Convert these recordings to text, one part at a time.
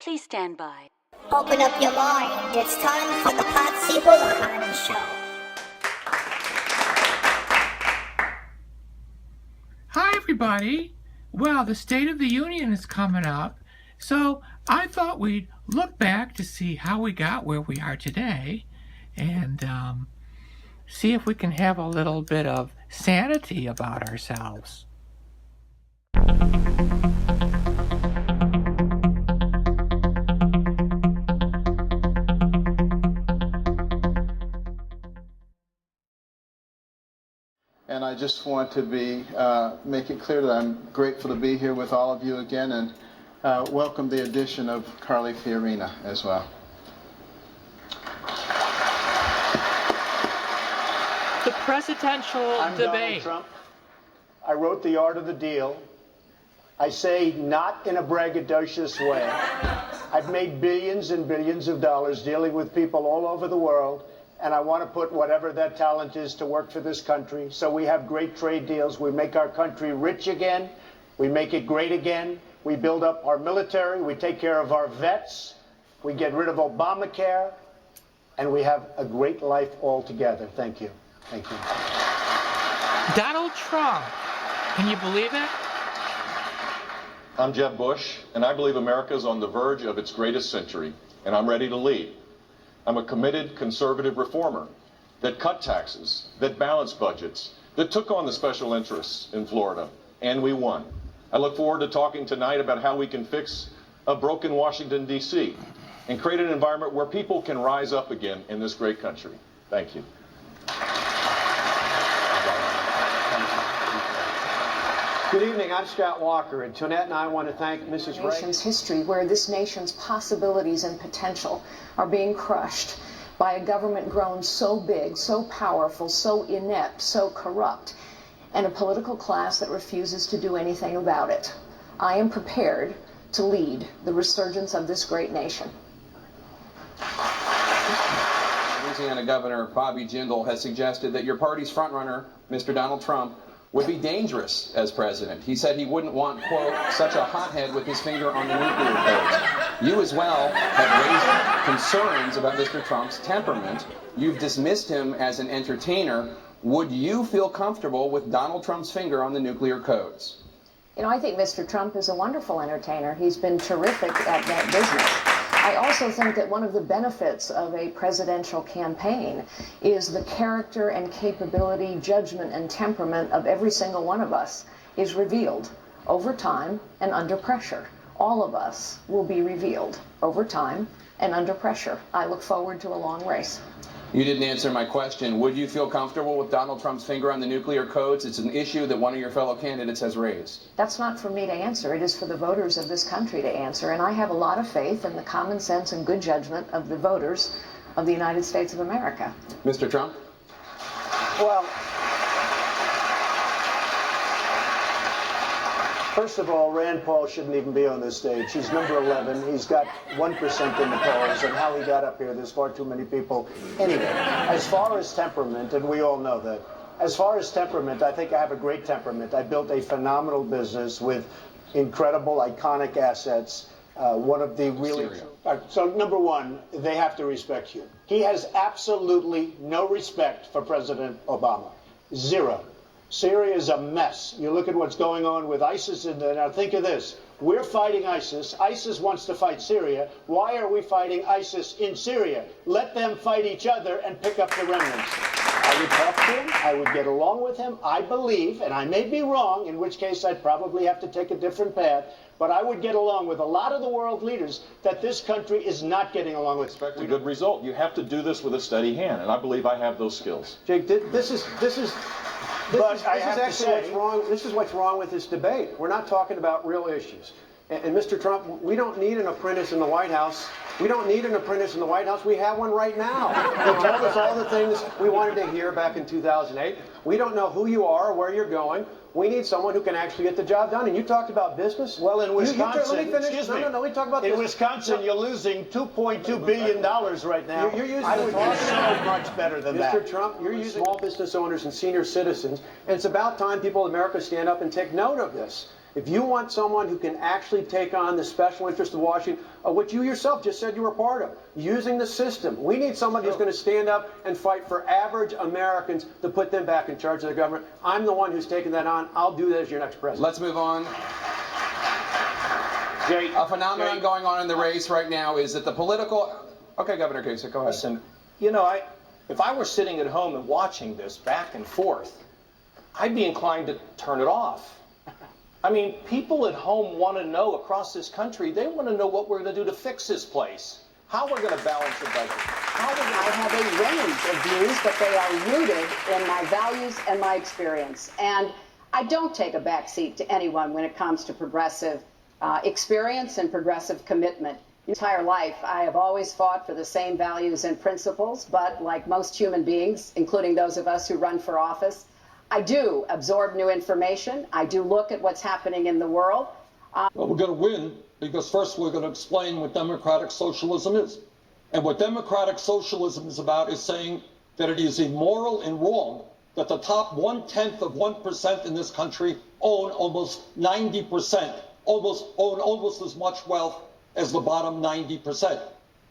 Please stand by. Open up your mind. It's time for the Patsy Hoolahan Show. Hi, everybody. Well, the State of the Union is coming up, so I thought we'd look back to see how we got where we are today and see if we can have a little bit of sanity about ourselves. And I just want to make it clear that I'm grateful to be here with all of you again and welcome the addition of Carly Fiorina as well. The presidential I'm debate. Donald Trump. I wrote The Art of the Deal. I say not in a braggadocious way. I've made billions and billions of dollars dealing with people all over the world, and I want to put whatever that talent is to work for this country. So we have great trade deals. We make our country rich again. We make it great again. We build up our military. We take care of our vets. We get rid of Obamacare. And we have a great life all together. Thank you. Thank you. Donald Trump. Can you believe it? I'm Jeb Bush, and I believe America is on the verge of its greatest century, and I'm ready to lead. I'm a committed conservative reformer that cut taxes, that balanced budgets, that took on the special interests in Florida, and we won. I look forward to talking tonight about how we can fix a broken Washington, D.C., and create an environment where people can rise up again in this great country. Thank you. Good evening. I'm Scott Walker, and Tonette and I want to thank Mrs. Ray. Nation's history, where this nation's possibilities and potential are being crushed by a government grown so big, so powerful, so inept, so corrupt, and a political class that refuses to do anything about it. I am prepared to lead the resurgence of this great nation. Louisiana Governor Bobby Jindal has suggested that your party's frontrunner, Mr. Donald Trump, would be dangerous as president. He said he wouldn't want, quote, such a hothead with his finger on the nuclear codes. You as well have raised concerns about Mr. Trump's temperament. You've dismissed him as an entertainer. Would you feel comfortable with Donald Trump's finger on the nuclear codes? You know, I think Mr. Trump is a wonderful entertainer. He's been terrific at that business. I also think that one of the benefits of a presidential campaign is the character and capability, judgment and temperament of every single one of us is revealed over time and under pressure. All of us will be revealed over time and under pressure. I look forward to a long race. You didn't answer my question. Would you feel comfortable with Donald Trump's finger on the nuclear codes? It's an issue that one of your fellow candidates has raised. That's not for me to answer. It is for the voters of this country to answer. And I have a lot of faith in the common sense and good judgment of the voters of the United States of America. Mr. Trump? Well, first of all, Rand Paul shouldn't even be on this stage. He's number 11. He's got 1% in the polls, and how he got up here, there's far too many people. Anyway, as far as temperament, and we all know that, as far as temperament, I think I have a great temperament. I built a phenomenal business with incredible, iconic assets. One of the really... So, number one, they have to respect you. He has absolutely no respect for President Obama. Zero. Syria is a mess. You look at what's going on with ISIS in there. Now think of this. We're fighting ISIS. ISIS wants to fight Syria. Why are we fighting ISIS in Syria? Let them fight each other and pick up the remnants. I would talk to him. I would get along with him. I believe, and I may be wrong, in which case I'd probably have to take a different path, but I would get along with a lot of the world leaders that this country is not getting along with. Expect a good result. You have to do this with a steady hand, and I believe I have those skills. Jake, this is what's wrong with this debate. We're not talking about real issues. And Mr. Trump, we don't need an apprentice in the White House. We don't need an apprentice in the White House. We have one right now. He told us all the things we wanted to hear back in 2008. We don't know who you are or where you're going. We need someone who can actually get the job done. And you talked about business. Well, in Wisconsin, let me finish. Excuse me. No, we talk about in business. Wisconsin, you're losing $2.2 billion right now. You're using I would do so much better than that. Mr. Trump, you're using small business owners and senior citizens, and it's about time people in America stand up and take note of this. If you want someone who can actually take on the special interest of Washington, what you yourself just said you were part of, using the system, we need somebody who's going to stand up and fight for average Americans to put them back in charge of the government. I'm the one who's taking that on. I'll do that as your next president. Let's move on. A phenomenon going on in the race right now is that the political... Okay, Governor Kasich, go ahead. Listen, you know, if I were sitting at home and watching this back and forth, I'd be inclined to turn it off. I mean, people at home want to know, across this country, they want to know what we're going to do to fix this place, how we're going to balance the budget. I have a range of views, but they are rooted in my values and my experience. And I don't take a backseat to anyone when it comes to progressive experience and progressive commitment. My entire life, I have always fought for the same values and principles, but like most human beings, including those of us who run for office, I do absorb new information. I do look at what's happening in the world. Well, we're going to win because first we're going to explain what democratic socialism is. And what democratic socialism is about is saying that it is immoral and wrong that the top 0.1% in this country own almost 90%, own almost as much wealth as the bottom 90%.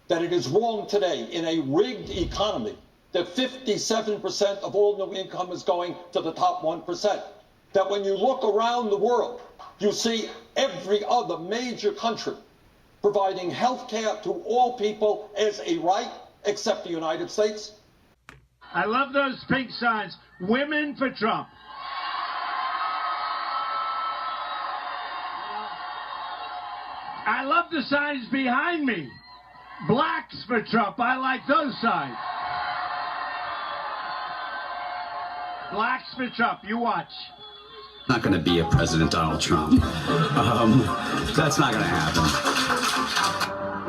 That it is wrong today in a rigged economy that 57% of all new income is going to the top 1%. That when you look around the world, you see every other major country providing health care to all people as a right, except the United States. I love those pink signs. Women for Trump. I love the signs behind me. Blacks for Trump. I like those signs. Blacks for Trump. You watch. Not going to be a President Donald Trump. That's not going to happen.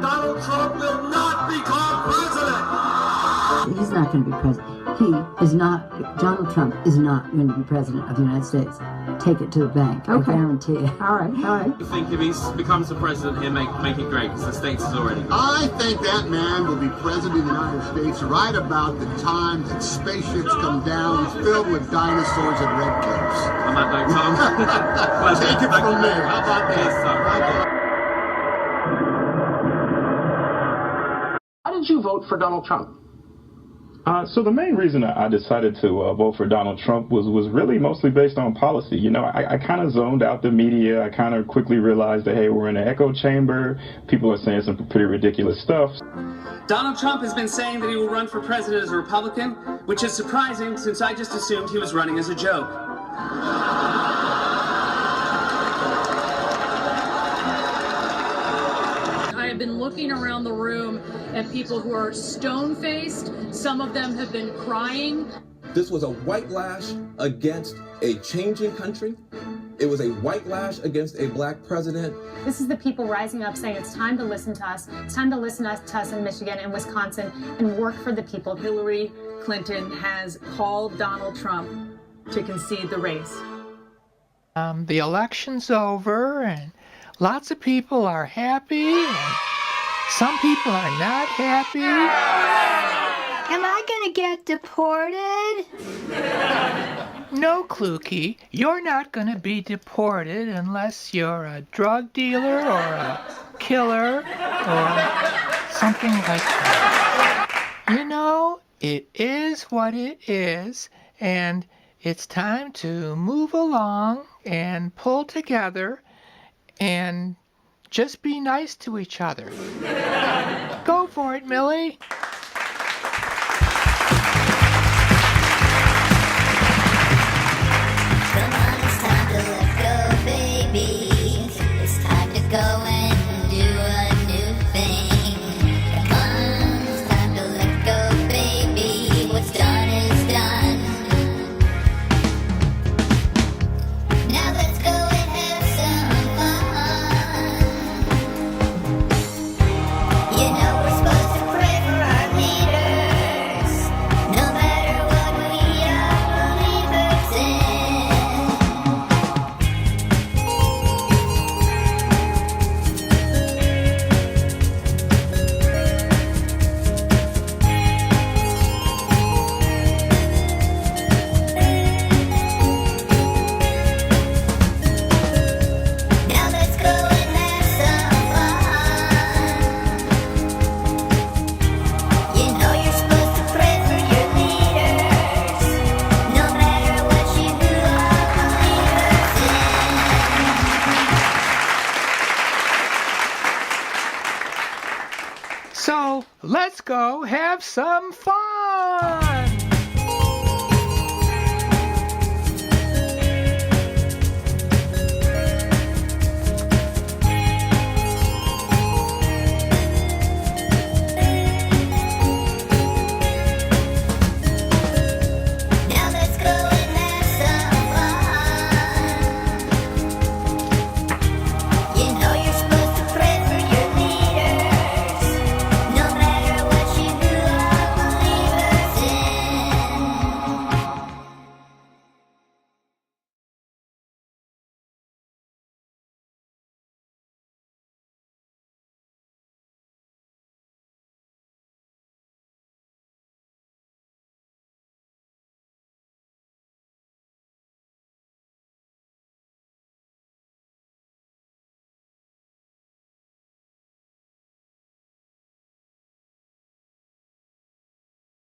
Donald Trump will not become president. He's not going to be president. Donald Trump is not going to be president of the United States. Take it to the bank. Okay. I guarantee it. All right. I think if he becomes the president, he'll make it great, because the states is already good. I think that man will be president of the United States right about the time that spaceships come down filled with dinosaurs and red caps. On that note, Tom. Take it from there. How about that? How did you vote for Donald Trump? So the main reason I decided to vote for Donald Trump was really mostly based on policy. You know, I kind of zoned out the media. I kind of quickly realized that, hey, we're in an echo chamber. People are saying some pretty ridiculous stuff. Donald Trump has been saying that he will run for president as a Republican, which is surprising since I just assumed he was running as a joke. I have been looking around the room at people who are stone-faced. Some of them have been crying. This was a white lash against a changing country. It was a white lash against a black president. This is the people rising up saying it's time to listen to us. It's time to listen to us in Michigan and Wisconsin and work for the people. Hillary Clinton has called Donald Trump to concede the race. The election's over and lots of people are happy and some people are not happy. Am I gonna get deported? No, Kluki, you're not gonna be deported unless you're a drug dealer or a killer or something like that. You know, it is what it is, and it's time to move along and pull together and just be nice to each other. Go for it, Millie. Come on, it's time to let go, baby. It's time to go and do a new thing. Come on, it's time to let go, baby. What's done is done. Now let's go and have some fun. You know we're supposed to pray for our So let's go have some fun!